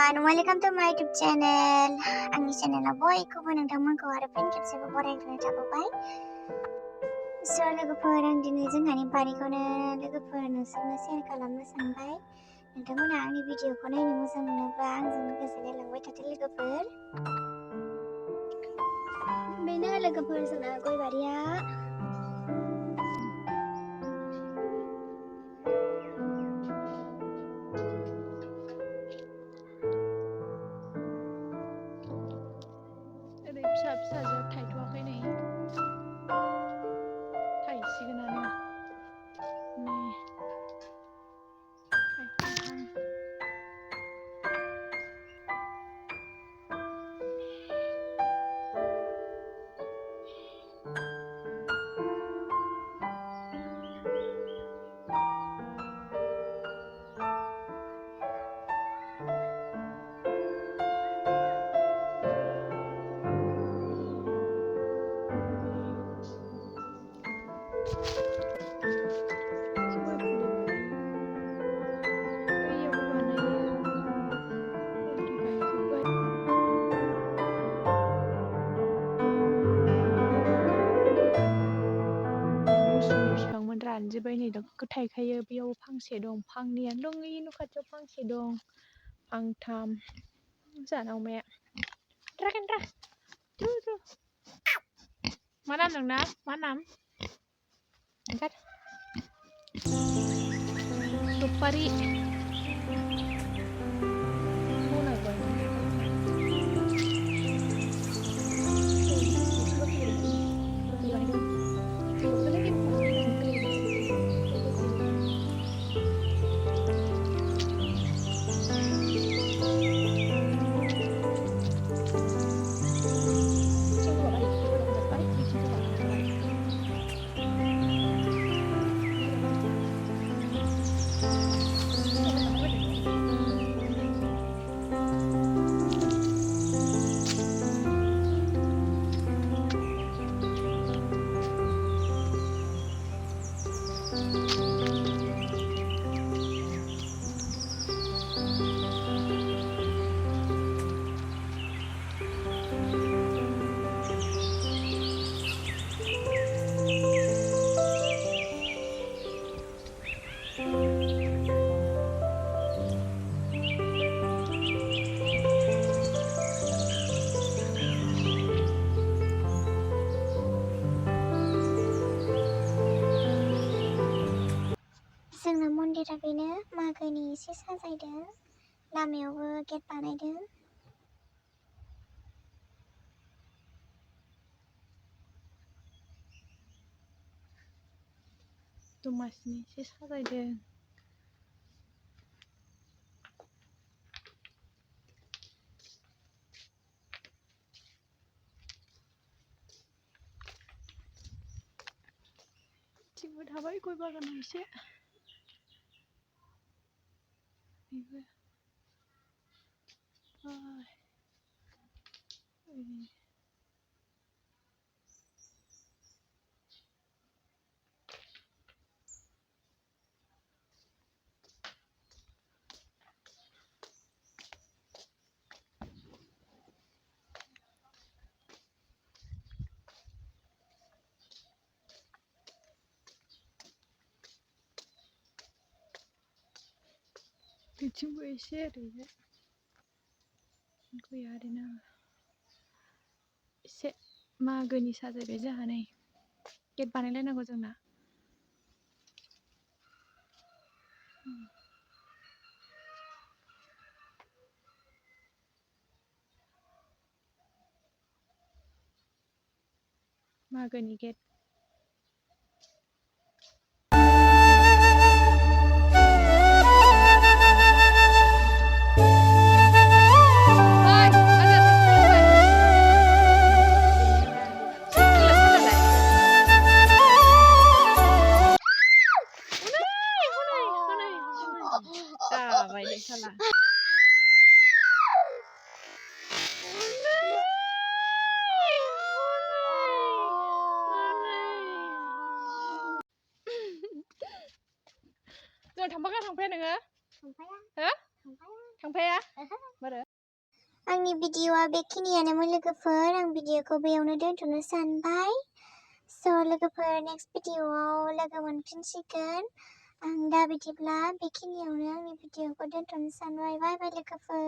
everyone, welcome to my YouTube channel. Angni channel बयखौबो नोंथांमोनखौ आरो फिन खेबसेबो बरायग्रोनाय थाबाय। So लोगोफोर आं दिनै जोंहानि बारिखौनो लोगोफोर नोंसोरनो शेयार खालामनो सानबाय। नोंथांमोना आंनि भिडिअखौ नायनो मोजां मोनोब्ला आंजों लोगोसे नायलांबाय थादो लोगोफोर। बेनो लोगोफोर जोंना गय बारिया। फिसा थायथ'वाखै नै थायसिगोनानो नै थायहां रानजोब्बाय नै नोगोद थायखायो बेयाव फांसे दं फांनैयानो दं ओइ न' खाथियाव फांसे दं फांथाम जाना अमाया द्रागोनद्रा मा नाम नोंना मा नाम ओंखार सफारि जोंना मन्दिरा बेनो मागोनि एसे साजायदों लामायावबो गेट बानायदों। दमासिनि एसे साजायदों थिंबो थाबाय गय बागानाव एसे बेबो बिथिंबो एसे ओरैजाय गया आरोना एसे मागोनि साजायबाय जोंहा नै गेट बानायलायनांगौ जोंना मागोनि गेट जाबाय दे साला जों थांफाया नोङो हो थांफाया मारो आंनि भिडिअआ बेखिनियानोमोन लोगोफोर आं भिडिअखौ बेयावनो दोनथ'नो सानबाय स' लोगोफोर नेक्स्ट भिडिअआव लोगो मोनफिनसिगोन आं दा बिदिब्ला बेखिनियावनो आंनि भिडिअखौ दोनथ'नो सानबाय बाय बाय लोगोफोर